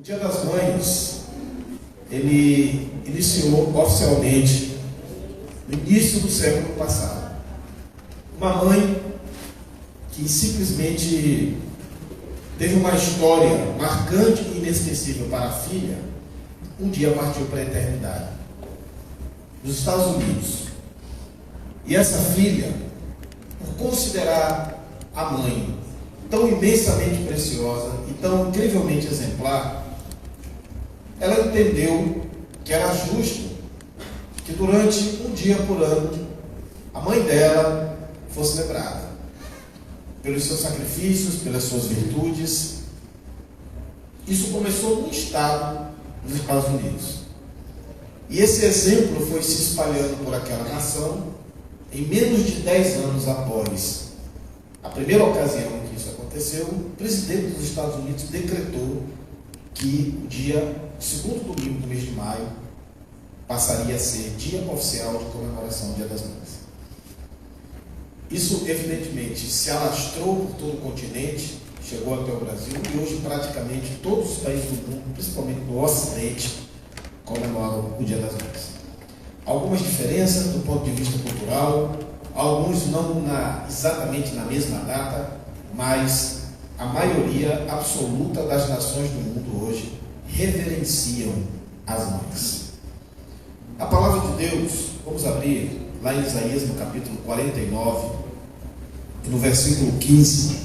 Dia das Mães, ele iniciou oficialmente no início do século passado. Uma mãe que simplesmente teve uma história marcante e inesquecível para a filha, um dia partiu para a eternidade, nos Estados Unidos. E essa filha, por considerar a mãe tão imensamente preciosa e tão incrivelmente exemplar, ela entendeu que era justo que durante um dia por ano a mãe dela fosse lembrada pelos seus sacrifícios, pelas suas virtudes. Isso começou num estado dos Estados Unidos. E esse exemplo foi se espalhando por aquela nação. Em menos de 10 anos após a primeira ocasião em que isso aconteceu, o presidente dos Estados Unidos decretou que o dia, segundo domingo do mês de maio, passaria a ser dia oficial de comemoração do Dia das Mães. Isso, evidentemente, se alastrou por todo o continente, chegou até o Brasil, e hoje praticamente todos os países do mundo, principalmente do Ocidente, comemoram o Dia das Mães. Algumas diferenças do ponto de vista cultural, alguns não exatamente na mesma data, mas a maioria absoluta das nações do mundo hoje reverenciam as mães. A palavra de Deus, vamos abrir lá em Isaías, no capítulo 49, e no versículo 15,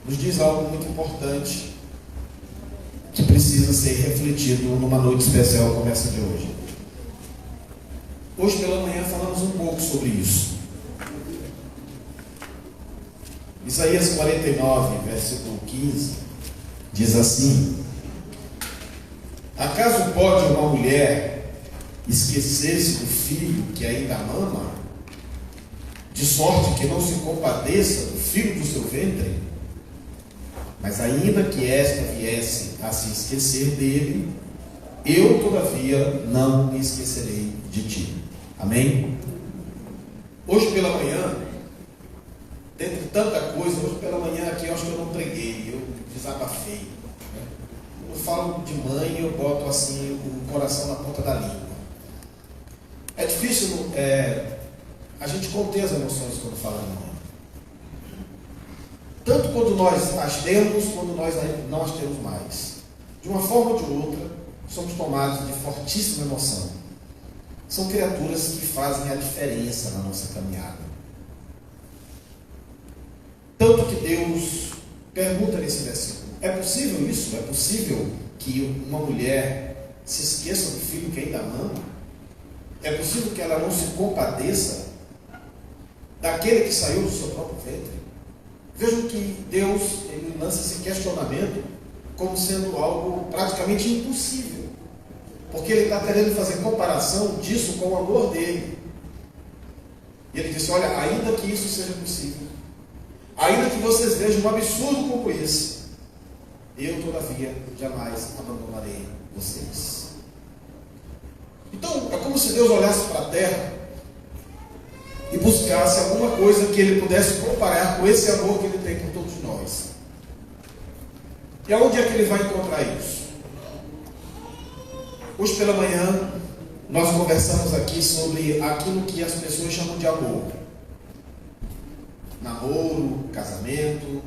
nos diz algo muito importante que precisa ser refletido numa noite especial como essa de hoje. Hoje pela manhã falamos um pouco sobre isso. Isaías 49, versículo 15, diz assim: acaso pode uma mulher esquecer-se do filho que ainda mama, de sorte que não se compadeça do filho do seu ventre? Mas ainda que esta viesse a se esquecer dele, eu todavia não me esquecerei de ti. Amém? Hoje pela manhã, dentre tanta coisa, hoje pela manhã aqui eu acho que eu não preguei, eu desabafei. Eu falo de mãe, eu boto assim o coração na ponta da língua. É difícil a gente conter as emoções quando fala de mãe. Tanto quando nós as temos, quando nós não as temos mais. De uma forma ou de outra, somos tomados de fortíssima emoção. São criaturas que fazem a diferença na nossa caminhada. Tanto que Deus pergunta nesse versículo: é possível isso? É possível que uma mulher se esqueça do filho que ainda ama? É possível que ela não se compadeça daquele que saiu do seu próprio ventre? Vejam que Deus ele lança esse questionamento como sendo algo praticamente impossível, porque ele está querendo fazer comparação disso com o amor dele. E ele disse: olha, ainda que isso seja possível, ainda que vocês vejam um absurdo como esse, eu todavia jamais abandonarei vocês. Então é como se Deus olhasse para a terra e buscasse alguma coisa que ele pudesse comparar com esse amor que ele tem por todos nós. E aonde é que ele vai encontrar isso? Hoje pela manhã nós conversamos aqui sobre aquilo que as pessoas chamam de amor. Namoro, casamento.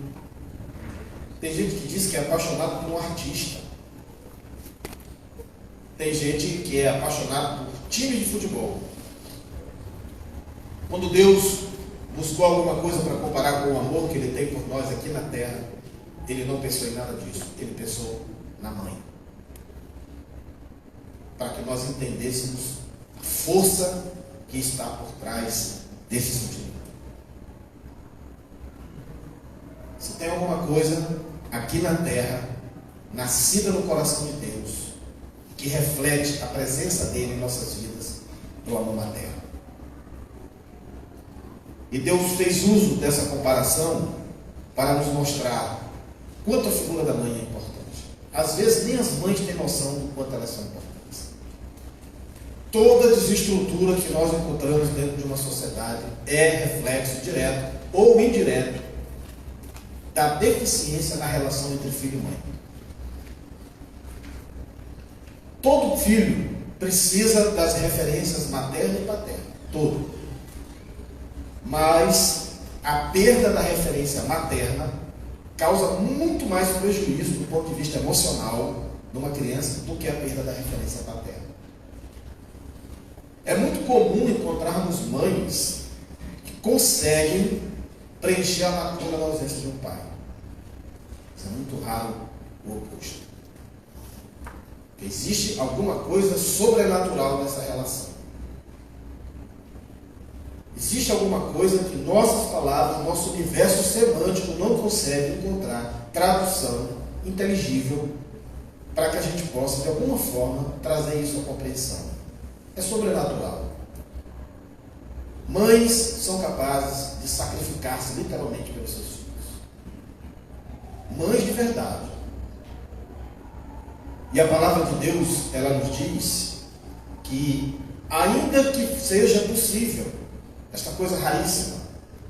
Tem gente que diz que é apaixonado por um artista. Tem gente que é apaixonado por time de futebol. Quando Deus buscou alguma coisa para comparar com o amor que ele tem por nós aqui na terra, ele não pensou em nada disso. Ele pensou na mãe. Para que nós entendêssemos a força que está por trás desse sentimento. Se tem alguma coisa aqui na terra, nascida no coração de Deus, que reflete a presença dele em nossas vidas, é o amor materno. E Deus fez uso dessa comparação para nos mostrar quanto a figura da mãe é importante. Às vezes nem as mães têm noção do quanto elas são importantes. Toda desestrutura que nós encontramos dentro de uma sociedade é reflexo direto ou indireto da deficiência na relação entre filho e mãe. Todo filho precisa das referências materna e paterna, todo. Mas a perda da referência materna causa muito mais prejuízo do ponto de vista emocional numa criança do que a perda da referência paterna. É muito comum encontrarmos mães que conseguem preencher a lacuna da ausência de um pai. Isso é muito raro o oposto. Existe alguma coisa sobrenatural nessa relação. Existe alguma coisa que nossas palavras, nosso universo semântico não consegue encontrar tradução inteligível para que a gente possa, de alguma forma, trazer isso à compreensão. É sobrenatural. Mães são capazes de sacrificar-se literalmente pelos seus filhos. Mães de verdade. E a palavra de Deus, ela nos diz que, ainda que seja possível, esta coisa raríssima,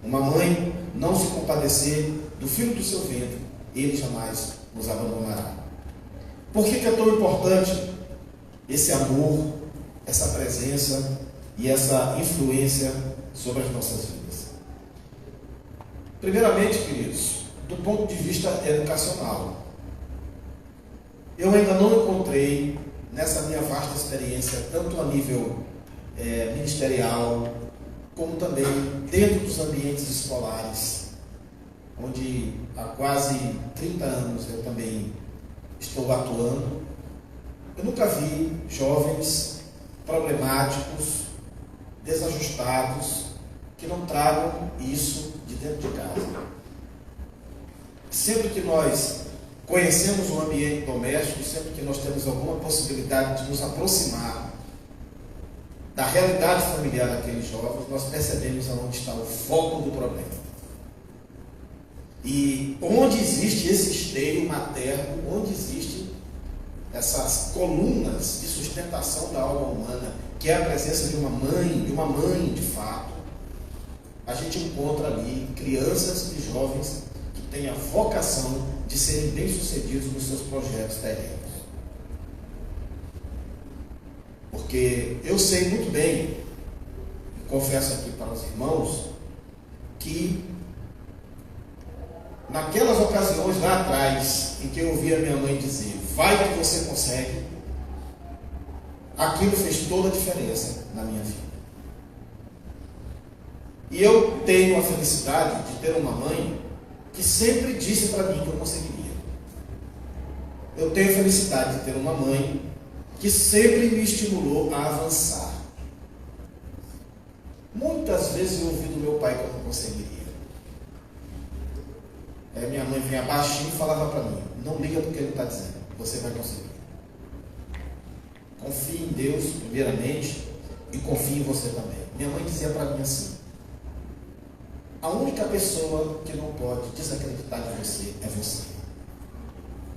uma mãe não se compadecer do filho do seu ventre, ele jamais nos abandonará. Por que é tão importante esse amor, essa presença e essa influência sobre as nossas vidas? Primeiramente, queridos, do ponto de vista educacional, eu ainda não encontrei, nessa minha vasta experiência, tanto a nível ministerial, como também dentro dos ambientes escolares, onde há quase 30 anos eu também estou atuando, eu nunca vi jovens problemáticos, desajustados, que não tragam isso de dentro de casa. Sempre que nós conhecemos o ambiente doméstico, sempre que nós temos alguma possibilidade de nos aproximar da realidade familiar daqueles jovens, nós percebemos aonde está o foco do problema. E onde existe esse esteio materno, onde existem essas colunas de sustentação da alma humana, que é a presença de uma mãe de fato, a gente encontra ali crianças e jovens que têm a vocação de serem bem-sucedidos nos seus projetos terrenos. Porque eu sei muito bem, confesso aqui para os irmãos, que naquelas ocasiões lá atrás, em que eu ouvia minha mãe dizer, vai que você consegue, aquilo fez toda a diferença na minha vida. E eu tenho a felicidade de ter uma mãe que sempre disse para mim que eu conseguiria. Eu tenho a felicidade de ter uma mãe que sempre me estimulou a avançar. Muitas vezes eu ouvi do meu pai que eu não conseguiria. Aí minha mãe vinha baixinho e falava para mim, não liga do que ele está dizendo, você vai conseguir. Confie em Deus primeiramente e confie em você também. Minha mãe dizia para mim assim, a única pessoa que não pode desacreditar de você é você.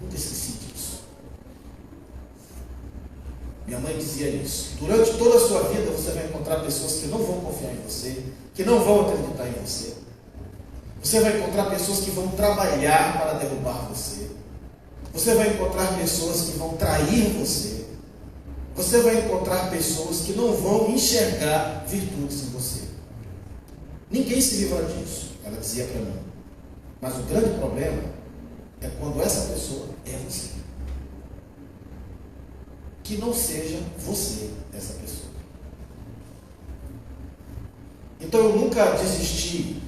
Nunca esqueci disso. Minha mãe dizia isso. Durante toda a sua vida você vai encontrar pessoas que não vão confiar em você, que não vão acreditar em você. Você vai encontrar pessoas que vão trabalhar para derrubar você. Você vai encontrar pessoas que vão trair você. Você vai encontrar pessoas que não vão enxergar virtudes em você. Ninguém se livra disso, ela dizia para mim. Mas o grande problema é quando essa pessoa é você. Que não seja você essa pessoa. Então eu nunca desisti,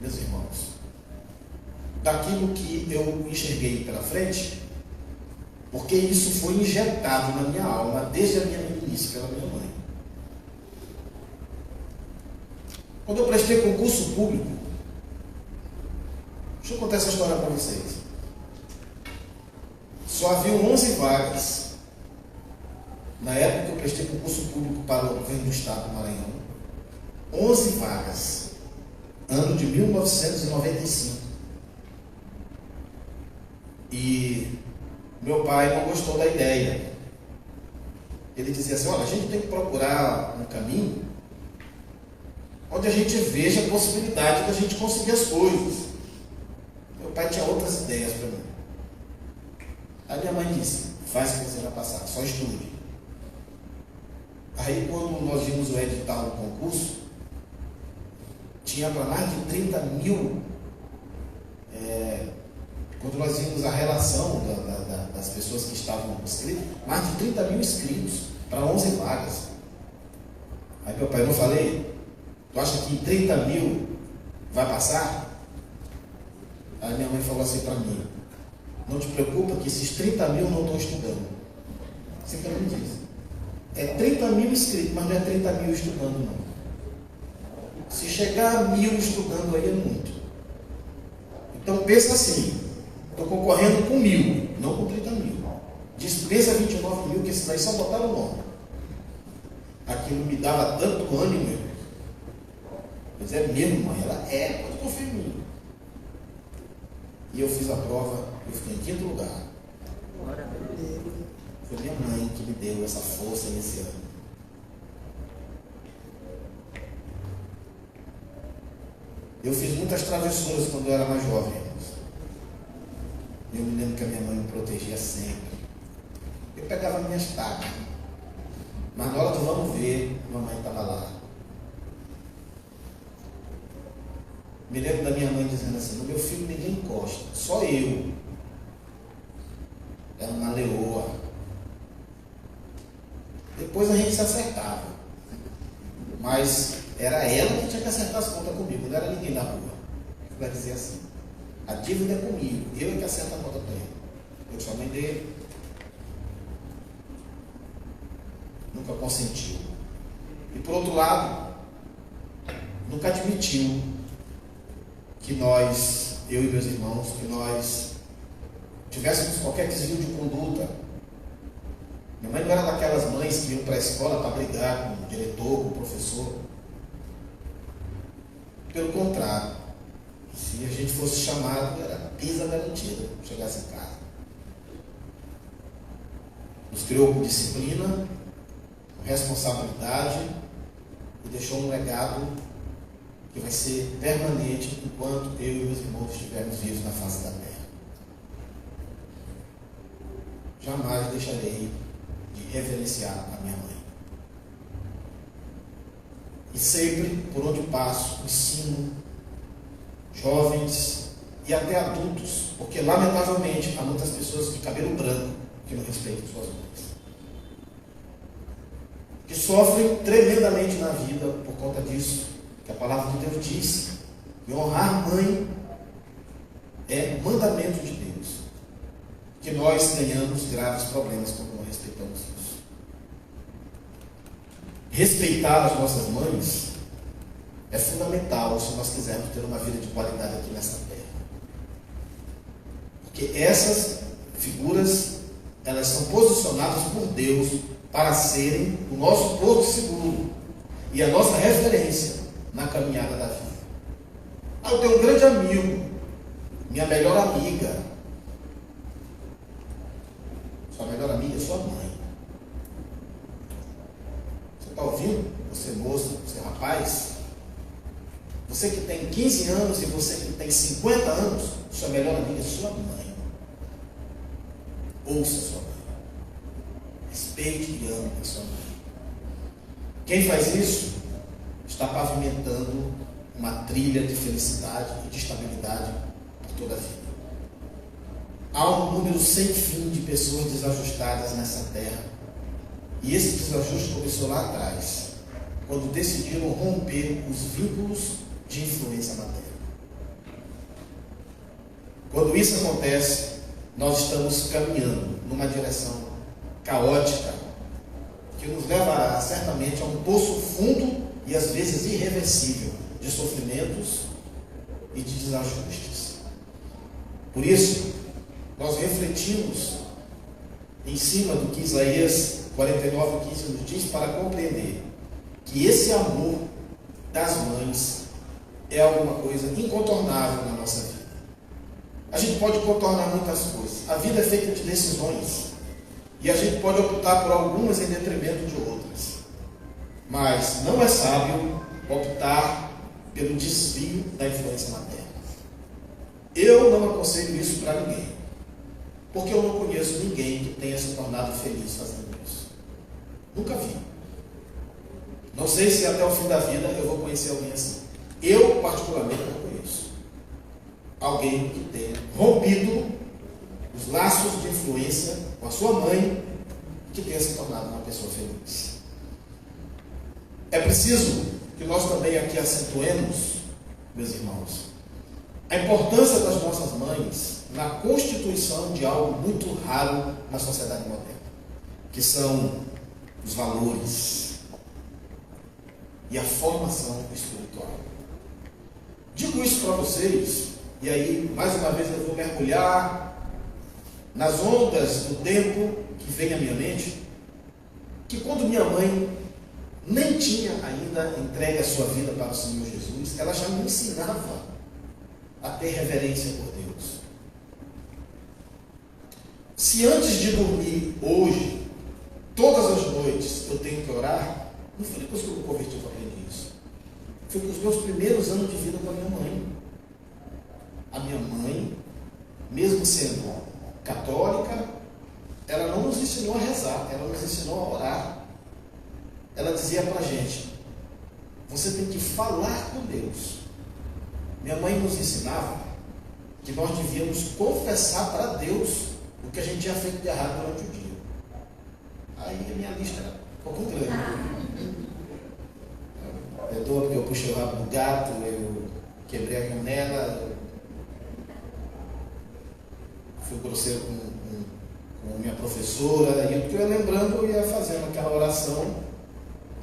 meus irmãos, daquilo que eu enxerguei pela frente, porque isso foi injetado na minha alma desde a minha meninice pela minha mãe. Quando eu prestei concurso público, deixa eu contar essa história para vocês. Só haviam 11 vagas. Na época que eu prestei concurso público para o governo do estado do Maranhão, 11 vagas, ano de 1995. E meu pai não gostou da ideia. Ele dizia assim, olha, a gente tem que procurar um caminho onde a gente veja a possibilidade da gente conseguir as coisas. Meu pai tinha outras ideias para mim. Aí minha mãe disse, faz o que você vai passar, só estude. Aí quando nós vimos o edital do concurso, tinha para mais de 30 mil, quando nós vimos a relação das pessoas que estavam inscritas, mais de 30 mil inscritos para 11 vagas. Aí meu pai, não falei, tu acha que 30 mil vai passar? Aí minha mãe falou assim para mim, não te preocupa que esses 30 mil não estão estudando. Assim que ela me disse. É 30 mil inscritos, mas não é 30 mil estudando não. Se chegar a 1000 estudando aí é muito. Então pensa assim, estou concorrendo com 1000, não com 30 mil. Dispensa 29 mil, que esses daí só botaram o nome. Aquilo me dava tanto ânimo, meu. Mas é mesmo, mãe, ela pode confiar em mim. E eu fiz a prova, eu fiquei em 5º lugar. Foi minha mãe que me deu essa força nesse ano. Eu fiz muitas travessuras quando eu era mais jovem. Eu me lembro que a minha mãe me protegia sempre. Eu pegava minhas tacas. Mas na hora do vamos ver, a mamãe estava lá. Me lembro da minha mãe dizendo assim, no meu filho ninguém encosta, só eu. Era uma leoa. Depois a gente se acertava. Mas era ela que tinha que acertar as contas comigo, não era ninguém na rua. Ela dizia assim, a dívida é comigo, eu é que acerto a conta para ele. Eu sou a mãe dele. Nunca consentiu. E por outro lado, nunca admitiu que nós, eu e meus irmãos, que nós tivéssemos qualquer desvio de conduta. Minha mãe não era daquelas mães que iam para a escola para brigar com o diretor, com o professor. Pelo contrário, se a gente fosse chamado, era pisa garantida, chegasse em casa. Nos criou com disciplina, com responsabilidade e deixou um legado que vai ser permanente enquanto eu e meus irmãos estivermos vivos na face da terra. Jamais deixarei de reverenciar a minha mãe. E sempre, por onde passo, ensino jovens e até adultos, porque lamentavelmente há muitas pessoas de cabelo branco que não respeitam suas mães, que sofrem tremendamente na vida por conta disso, que a palavra de Deus diz que honrar a mãe é mandamento de Deus, que nós tenhamos graves problemas quando não respeitamos isso. Respeitar as nossas mães é fundamental se nós quisermos ter uma vida de qualidade aqui nessa terra. Porque essas figuras, elas são posicionadas por Deus para serem o nosso porto seguro e a nossa referência na caminhada da vida. Eu tenho um grande amigo, minha melhor amiga. Sua melhor amiga é sua mãe. Você está ouvindo? Você moça, você rapaz, você que tem 15 anos e você que tem 50 anos, sua melhor amiga é sua mãe. Ouça sua mãe. Respeite e ame a sua mãe. Quem faz isso está pavimentando uma trilha de felicidade e de estabilidade por toda a vida. Há um número sem fim de pessoas desajustadas nessa terra. E esse desajuste começou lá atrás, quando decidiram romper os vínculos de influência na terra. Quando isso acontece, nós estamos caminhando numa direção caótica que nos levará certamente a um poço fundo e às vezes irreversível de sofrimentos e de desajustes. Por isso, nós refletimos em cima do que Isaías 49:15 nos diz para compreender que esse amor das mães é alguma coisa incontornável na nossa vida. A gente pode contornar muitas coisas. A vida é feita de decisões e a gente pode optar por algumas em detrimento de outras. Mas não é sábio optar pelo desvio da influência materna. Eu não aconselho isso para ninguém, porque eu não conheço ninguém que tenha se tornado feliz fazendo isso. Nunca vi. Não sei se até o fim da vida eu vou conhecer alguém assim. Eu, particularmente, não conheço alguém que tenha rompido os laços de influência com a sua mãe e que tenha se tornado uma pessoa feliz. É preciso que nós também aqui acentuemos, meus irmãos, a importância das nossas mães na constituição de algo muito raro na sociedade moderna, que são os valores e a formação espiritual. Digo isso para vocês, e aí, mais uma vez, eu vou mergulhar nas ondas do tempo que vem à minha mente, que quando minha mãe nem tinha ainda entregue a sua vida para o Senhor Jesus, ela já me ensinava a ter reverência por Deus. Se antes de dormir hoje, todas as noites, eu tenho que orar, não foi depois que eu me converti que eu aprendi isso. Foi com os meus primeiros anos de vida com a minha mãe. A minha mãe, mesmo sendo católica, ela não nos ensinou a rezar, ela nos ensinou a orar. Ela dizia para a gente, você tem que falar com Deus. Minha mãe nos ensinava que nós devíamos confessar para Deus o que a gente tinha feito de errado durante o dia. Aí a minha lista era um pouco grande. Perdoa porque eu puxei o rabo do gato, eu quebrei a canela, fui grosseiro com minha professora, e o que eu ia lembrando, eu ia fazendo aquela oração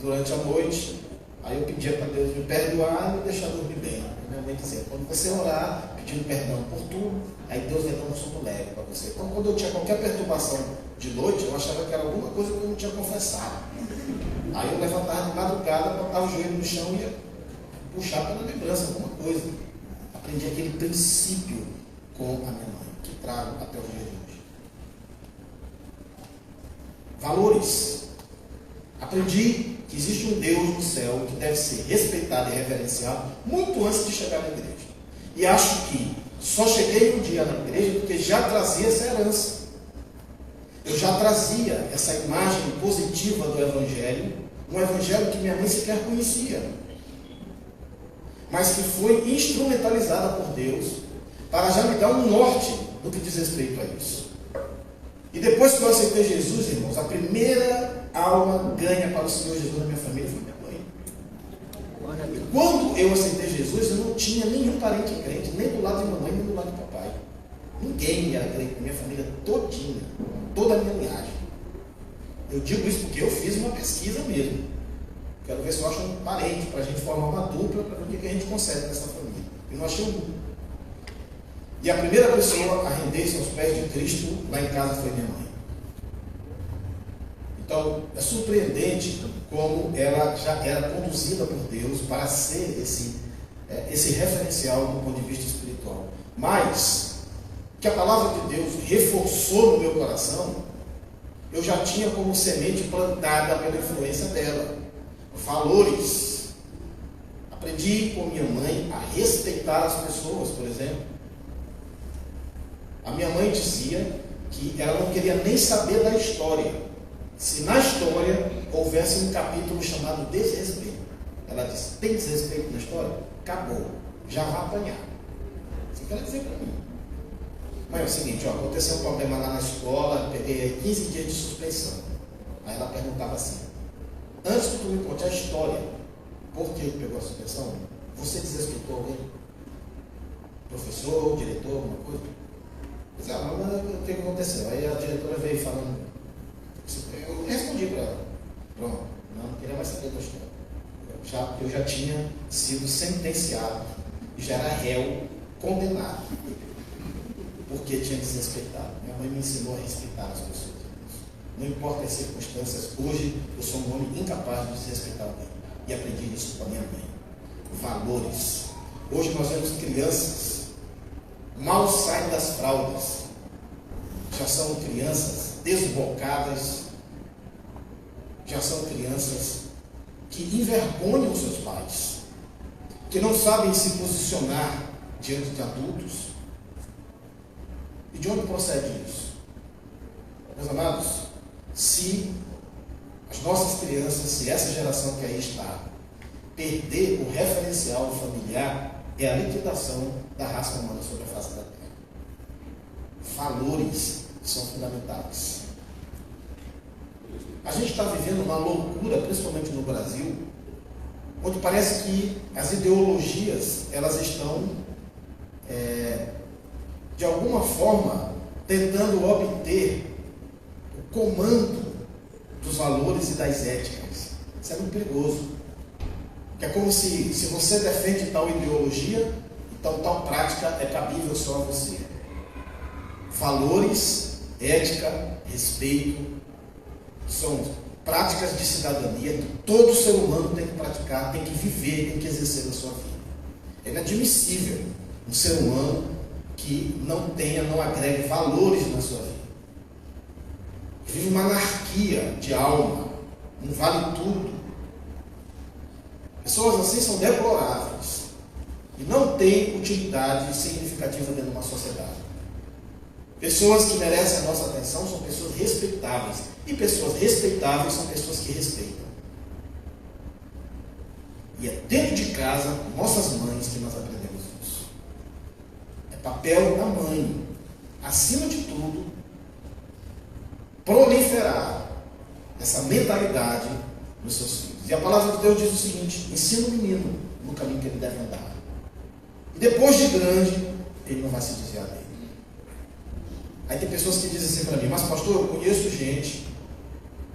durante a noite. Aí eu pedia para Deus me perdoar e me deixar dormir bem. Minha mãe dizia, quando você orar, pedindo perdão por tudo, aí Deus vai dar um sono leve para você. Então, quando eu tinha qualquer perturbação de noite, eu achava que era alguma coisa que eu não tinha confessado. Aí eu levantava de madrugada, botava o joelho no chão e ia puxar pela lembrança, alguma coisa. Aprendi aquele princípio com a minha mãe, que trago até o dia de hoje. Valores. Aprendi que existe um Deus no céu que deve ser respeitado e reverenciado muito antes de chegar na igreja. E acho que só cheguei um dia na igreja porque já trazia essa herança. Eu já trazia essa imagem positiva do Evangelho, um Evangelho que minha mãe sequer conhecia, mas que foi instrumentalizada por Deus para já me dar um norte no que diz respeito a isso. E depois que eu aceitei Jesus, irmãos, a primeira alma ganha para o Senhor Jesus na minha família foi minha mãe. E quando eu aceitei Jesus, eu não tinha nenhum parente crente, nem do lado de mamãe, nem do lado de papai. Ninguém era crente na minha família todinha, toda a minha linhagem. Eu digo isso porque eu fiz uma pesquisa mesmo. Quero ver se eu acho um parente para a gente formar uma dupla, para ver o que a gente consegue nessa família. E não achei um. E a primeira pessoa a render-se aos pés de Cristo lá em casa foi minha mãe. Então, é surpreendente como ela já era conduzida por Deus para ser esse referencial do ponto de vista espiritual. Mas, que a palavra de Deus reforçou no meu coração, eu já tinha como semente plantada pela influência dela. Valores. Aprendi com minha mãe a respeitar as pessoas, por exemplo. A minha mãe dizia que ela não queria nem saber da história, se na história houvesse um capítulo chamado desrespeito. Ela disse, tem desrespeito na história? Acabou, já vai apanhar. Isso que ela dizer para mim. Mas é o seguinte, aconteceu um problema lá na escola, peguei 15 dias de suspensão. Aí ela perguntava assim, antes que tu me conte a história, por que pegou a suspensão, você desrespeitou alguém? Professor, diretor, alguma coisa? Mas o que aconteceu? Aí a diretora veio falando, eu respondi para ela, pronto, não queria mais saber da história. Eu já tinha sido sentenciado, já era réu, condenado, porque tinha desrespeitado. Minha mãe me ensinou a respeitar as pessoas. Não importa as circunstâncias, hoje eu sou um homem incapaz de desrespeitar alguém. E aprendi isso com a minha mãe. Valores. Hoje nós vemos crianças mal saem das fraldas, já são crianças desbocadas, já são crianças que envergonham seus pais, que não sabem se posicionar diante de adultos, E de onde procede isso? Meus amados, se as nossas crianças, se essa geração que aí está, perder o referencial familiar, é a liquidação da raça humana sobre a face da terra. Valores são fundamentais. A gente está vivendo uma loucura, principalmente no Brasil, onde parece que as ideologias, elas estão, de alguma forma, tentando obter o comando dos valores e das éticas. Isso é muito perigoso. Que é como se você defende tal ideologia, então tal prática é cabível só a você. Valores, ética, respeito, são práticas de cidadania que todo ser humano tem que praticar, tem que viver, tem que exercer na sua vida. É inadmissível um ser humano que não agregue valores na sua vida. Vive uma anarquia de alma, não vale tudo. Pessoas assim são deploráveis e não têm utilidade significativa dentro de uma sociedade. Pessoas que merecem a nossa atenção são pessoas respeitáveis. E pessoas respeitáveis são pessoas que respeitam. E é dentro de casa, nossas mães, que nós aprendemos isso. É papel da mãe, acima de tudo, proliferar essa mentalidade nos seus filhos. E a palavra de Deus diz o seguinte: ensina o menino no caminho que ele deve andar. E depois de grande, ele não vai se desviar dele. Aí tem pessoas que dizem assim para mim: mas pastor, eu conheço gente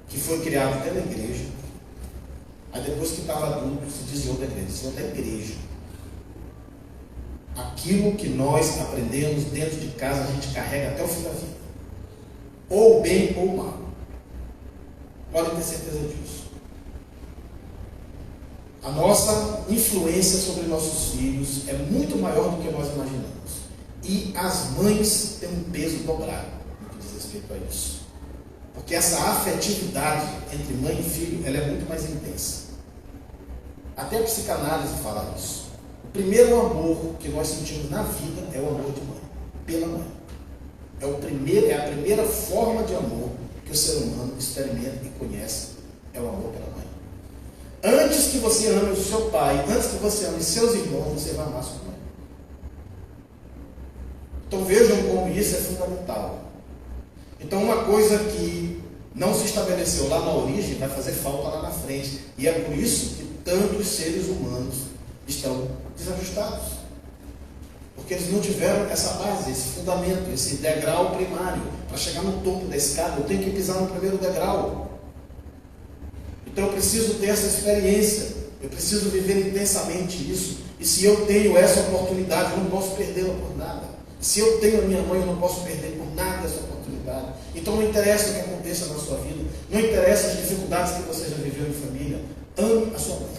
que foi criado dentro da igreja, aí depois que estava adulto se desviou da igreja. Desviou da igreja. Aquilo que nós aprendemos dentro de casa, a gente carrega até o fim da vida, ou bem ou mal. Podem ter certeza disso. A nossa influência sobre nossos filhos é muito maior do que nós imaginamos. E as mães têm um peso dobrado no que diz respeito a isso. Porque essa afetividade entre mãe e filho, ela é muito mais intensa. Até a psicanálise fala isso. O primeiro amor que nós sentimos na vida é o amor de mãe, pela mãe. É a primeira forma de amor que o ser humano experimenta e conhece, é o amor pela mãe. Antes que você ame o seu pai, antes que você ame seus irmãos, você vai amar sua mãe. Então vejam como isso é fundamental. Então uma coisa que não se estabeleceu lá na origem vai fazer falta lá na frente. E é por isso que tantos seres humanos estão desajustados. Porque eles não tiveram essa base, esse fundamento, esse degrau primário. Para chegar no topo da escada, eu tenho que pisar no primeiro degrau. Então eu preciso ter essa experiência. Eu preciso viver intensamente isso. E se eu tenho essa oportunidade, eu não posso perdê-la por nada. Se eu tenho a minha mãe, eu não posso perder por nada essa oportunidade. Então não interessa o que aconteça na sua vida, não interessa as dificuldades que você já viveu em família, ame a sua mãe.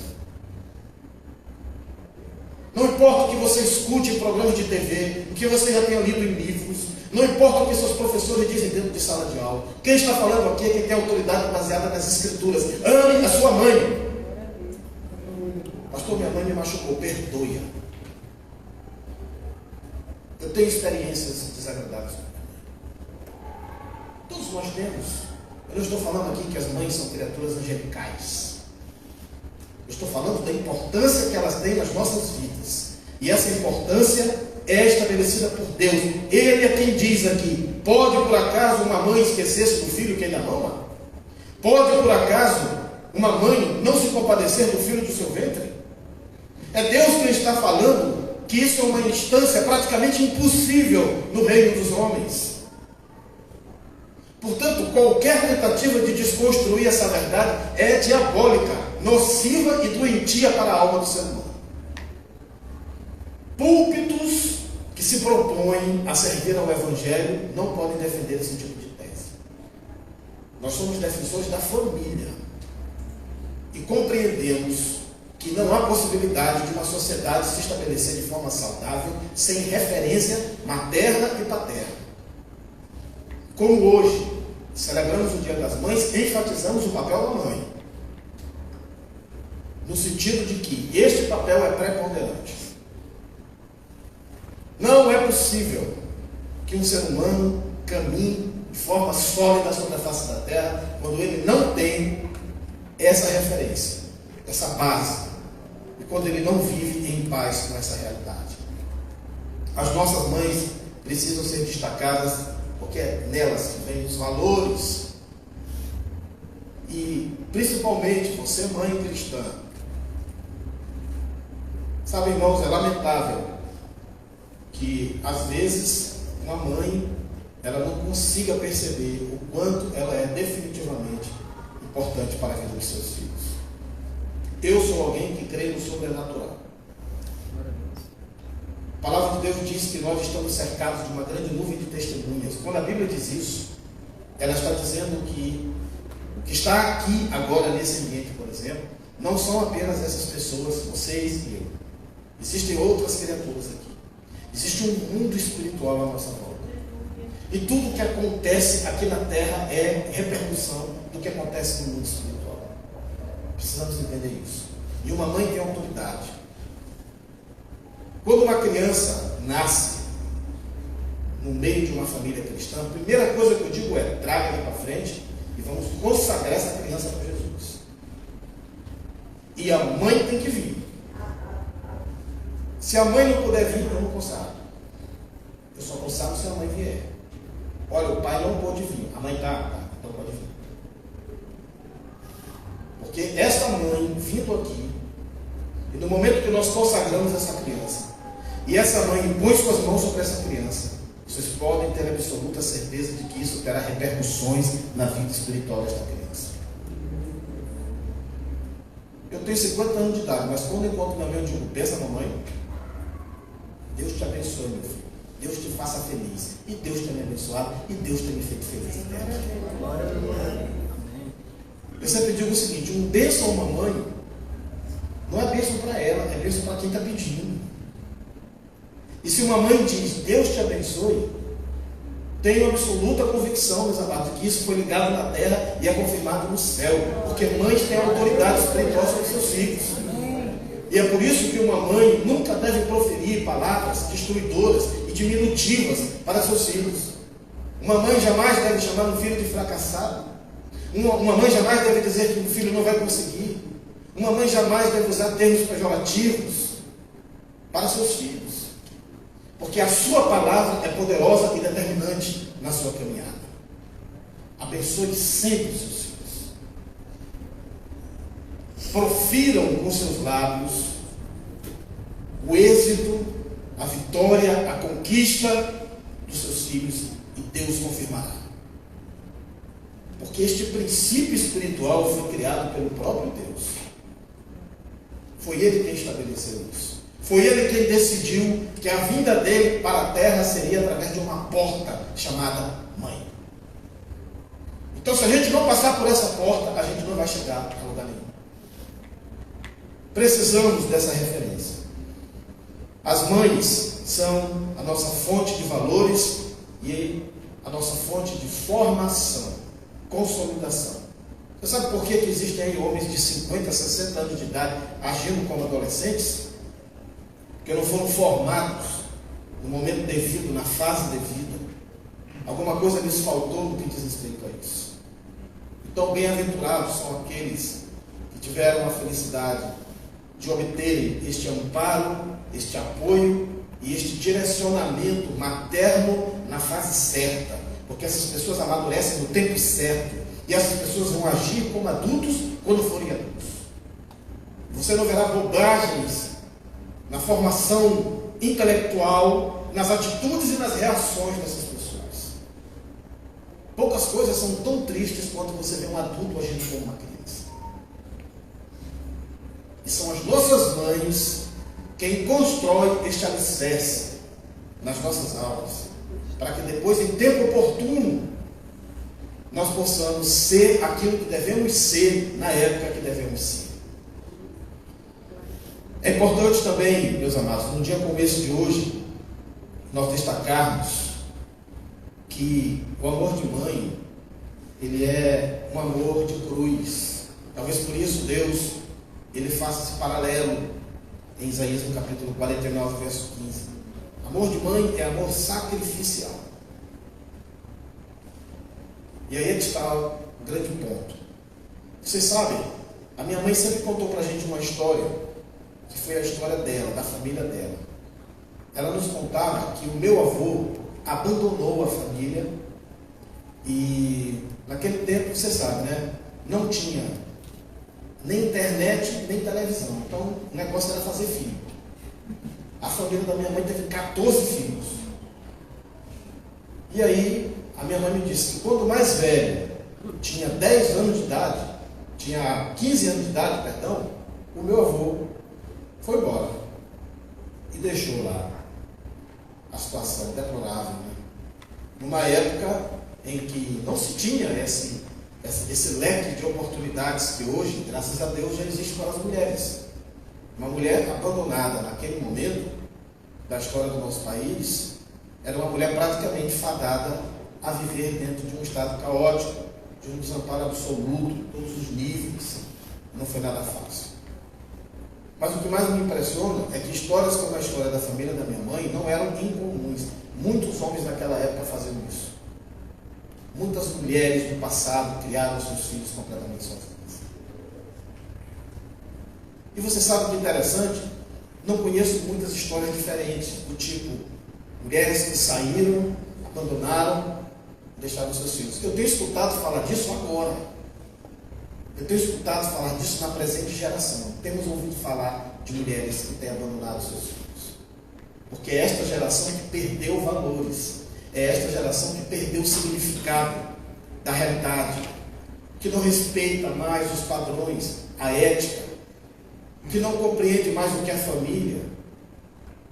Não importa o que você escute em programas de TV, o que você já tenha lido em livros, não importa o que seus professores dizem dentro de sala de aula. Quem está falando aqui é quem tem autoridade baseada nas escrituras. Ame a sua mãe. Pastor, minha mãe me machucou, perdoe. Eu tenho experiências desagradáveis. Todos nós temos. Eu não estou falando aqui que as mães são criaturas angelicais. Eu estou falando da importância que elas têm nas nossas vidas. E essa importância é estabelecida por Deus. Ele é quem diz aqui: pode por acaso uma mãe esquecer-se do filho que ainda ama? Pode por acaso uma mãe não se compadecer do filho do seu ventre? É Deus quem está falando que isso é uma instância praticamente impossível no reino dos homens. Portanto, qualquer tentativa de desconstruir essa verdade é diabólica, nociva e doentia para a alma do ser humano. Púlpitos que se propõem a servir ao Evangelho não podem defender esse tipo de tese. Nós somos defensores da família e compreendemos que não há possibilidade de uma sociedade se estabelecer de forma saudável sem referência materna e paterna. Como hoje celebramos o Dia das Mães, enfatizamos o papel da mãe, no sentido de que este papel é preponderante. Não é possível que um ser humano caminhe de forma sólida sobre a face da terra quando ele não tem essa referência, essa base, e quando ele não vive em paz com essa realidade. As nossas mães precisam ser destacadas porque é nelas que vêm os valores. E principalmente você, mãe cristã, sabe, irmãos, é lamentável que às vezes uma mãe ela não consiga perceber o quanto ela é definitivamente importante para a vida dos seus filhos. Eu sou alguém que crê no sobrenatural. A palavra de Deus diz que nós estamos cercados de uma grande nuvem de testemunhas. Quando a Bíblia diz isso, ela está dizendo que o que está aqui agora nesse ambiente, por exemplo, não são apenas essas pessoas, vocês e eu. Existem outras criaturas aqui. Existe um mundo espiritual à nossa volta. E tudo que acontece aqui na terra é repercussão do que acontece no mundo espiritual. Precisamos entender isso. E uma mãe tem autoridade. Quando uma criança nasce no meio de uma família cristã, a primeira coisa que eu digo é: traga ele para frente e vamos consagrar essa criança para Jesus. E a mãe tem que vir. Se a mãe não puder vir, eu não consagro. Eu só consagro se a mãe vier. Olha, o pai não pode vir. A mãe não pode vir. Porque esta mãe vindo aqui, e no momento que nós consagramos essa criança, e essa mãe impõe suas mãos sobre essa criança, vocês podem ter absoluta certeza de que isso terá repercussões na vida espiritual desta criança. Eu tenho 50 anos de idade, mas quando eu encontro minha mãe, eu digo: pensa, mamãe, Deus te abençoe, meu filho. Deus te faça feliz. E Deus tem me abençoado. E Deus tem me feito feliz. Eu sempre digo o seguinte: um bênção a uma mãe não é bênção para ela, é bênção para quem está pedindo. E se uma mãe diz: Deus te abençoe, tenho absoluta convicção, meus amados, que isso foi ligado na terra e é confirmado no céu. Porque mães têm autoridade espiritual sobre seus filhos. E é por isso que uma mãe nunca deve proferir palavras destruidoras e diminutivas para seus filhos. Uma mãe jamais deve chamar um filho de fracassado. Uma mãe jamais deve dizer que um filho não vai conseguir. Uma mãe jamais deve usar termos pejorativos para seus filhos. Porque a sua palavra é poderosa e determinante na sua caminhada. Abençoe sempre os seus filhos. Profiram com seus lábios o êxito, a vitória, a conquista dos seus filhos, e Deus confirmará. Porque este princípio espiritual foi criado pelo próprio Deus. Foi Ele quem estabeleceu isso. Foi Ele quem decidiu que a vinda dele para a terra seria através de uma porta chamada mãe. Então, se a gente não passar por essa porta, a gente não vai chegar a lugar nenhum. Precisamos dessa referência. As mães são a nossa fonte de valores e a nossa fonte de formação, consolidação. Você sabe por que existem aí homens de 50, 60 anos de idade agindo como adolescentes? Porque não foram formados no momento devido, na fase devida. Alguma coisa lhes faltou no que diz respeito a isso. Então, bem-aventurados são aqueles que tiveram a felicidade de obterem este amparo, este apoio e este direcionamento materno na fase certa. Porque essas pessoas amadurecem no tempo certo. E essas pessoas vão agir como adultos quando forem adultos. Você não verá bobagens na formação intelectual, nas atitudes e nas reações dessas pessoas. Poucas coisas são tão tristes quanto você vê um adulto agindo como uma criança. E são as nossas mães quem constrói este alicerce nas nossas aulas, para que depois, em tempo oportuno, nós possamos ser aquilo que devemos ser na época que devemos ser. É importante também, meus amados, num dia como esse de hoje, nós destacarmos que o amor de mãe, ele é um amor de cruz. Talvez por isso Deus, ele faça esse paralelo em Isaías no capítulo 49, verso 15. Amor de mãe é amor sacrificial. E aí está o grande ponto. Vocês sabem, a minha mãe sempre contou para a gente uma história, que foi a história dela, da família dela. Ela nos contava que o meu avô abandonou a família e naquele tempo, você sabe, né? Não tinha nem internet, nem televisão. Então o negócio era fazer filho. A família da minha mãe teve 14 filhos. E aí a minha mãe me disse que quando o mais velho tinha 10 anos de idade, tinha 15 anos de idade, perdão, o meu avô foi embora e deixou lá a situação deplorável, né? Numa época em que não se tinha esse leque de oportunidades que hoje, graças a Deus, já existe para as mulheres. Uma mulher abandonada naquele momento da história do nosso país era uma mulher praticamente fadada a viver dentro de um estado caótico, de um desamparo absoluto, em todos os níveis. Não foi nada fácil. Mas o que mais me impressiona é que histórias como a história da família da minha mãe não eram incomuns. Muitos homens naquela época faziam isso. Muitas mulheres no passado criaram seus filhos completamente sozinhas. E você sabe o que é interessante? Não conheço muitas histórias diferentes, do tipo, mulheres que saíram, abandonaram, deixaram seus filhos. Eu tenho escutado falar disso agora. Eu tenho escutado falar disso na presente geração. Temos ouvido falar de mulheres que têm abandonado seus filhos. Porque é esta geração que perdeu valores. É esta geração que perdeu o significado da realidade. Que não respeita mais os padrões, a ética. Que não compreende mais o que é família.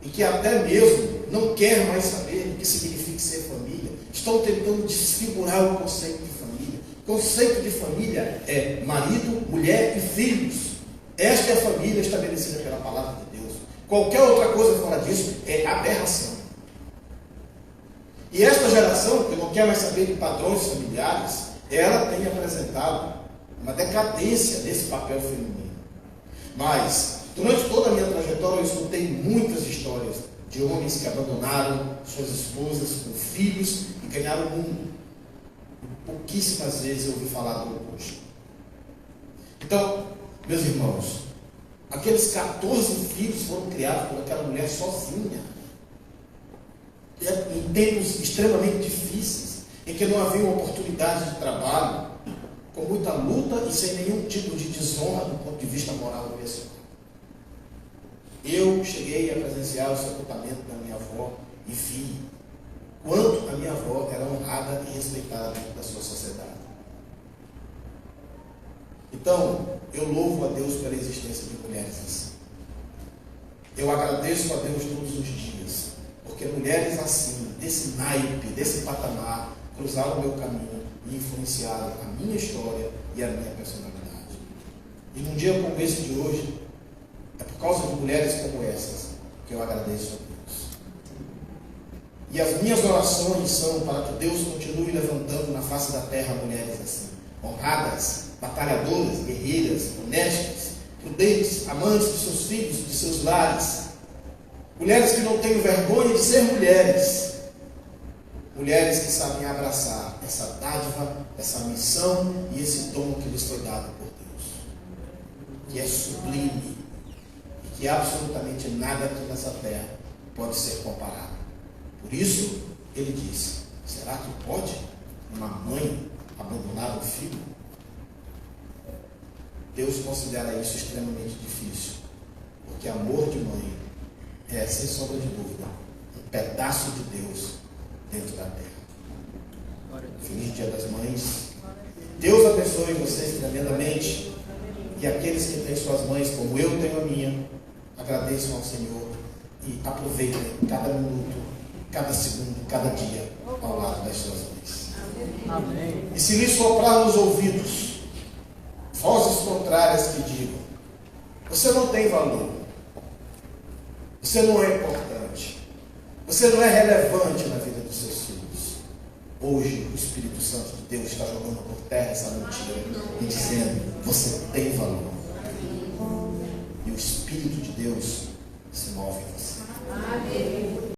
E que até mesmo não quer mais saber o que significa ser família. Estão tentando desfigurar o conceito de família. O conceito de família é marido, mulher e filhos. Esta é a família estabelecida pela palavra de Deus. Qualquer outra coisa fora disso é aberração. E esta geração, que não quer mais saber de padrões familiares, ela tem apresentado uma decadência desse papel feminino. Mas, durante toda a minha trajetória, eu escutei muitas histórias de homens que abandonaram suas esposas com filhos e ganharam o mundo. Pouquíssimas vezes eu ouvi falar do oposto. Então, meus irmãos, aqueles 14 filhos foram criados por aquela mulher sozinha. Em tempos extremamente difíceis, em que não havia oportunidade de trabalho, com muita luta e sem nenhum tipo de desonra do ponto de vista moral e pessoal. Eu cheguei a presenciar o sepultamento da minha avó e vi quanto a minha avó era honrada e respeitada dentro da sua sociedade. Então, eu louvo a Deus pela existência de mulheres assim. Eu agradeço a Deus todos os dias, porque mulheres assim, desse naipe, desse patamar, cruzaram o meu caminho e influenciaram a minha história e a minha personalidade. E num dia como esse de hoje, é por causa de mulheres como essas que eu agradeço a Deus. E as minhas orações são para que Deus continue levantando na face da terra mulheres assim, honradas, batalhadoras, guerreiras, honestas, prudentes, amantes de seus filhos, de seus lares. Mulheres que não tenham vergonha de ser mulheres. Mulheres que sabem abraçar essa dádiva, essa missão e esse dom que lhes foi dado por Deus. Que é sublime. E que absolutamente nada aqui nessa terra pode ser comparado. Por isso, ele disse, será que pode uma mãe abandonar um filho? Deus considera isso extremamente difícil. Porque amor de mãe é, sem sombra de dúvida, um pedaço de Deus dentro da terra. Feliz Dia das Mães. Deus abençoe vocês tremendamente. E aqueles que têm suas mães, como eu tenho a minha, agradeçam ao Senhor e aproveitem cada minuto, cada segundo, cada dia ao lado das suas mães. Amém. E se lhe soprar nos ouvidos vozes contrárias que digam, você não tem valor, você não é importante, você não é relevante na vida dos seus filhos. Hoje o Espírito Santo de Deus está jogando por terra essa mentira e dizendo, você tem valor. E o Espírito de Deus se move em você. Amém.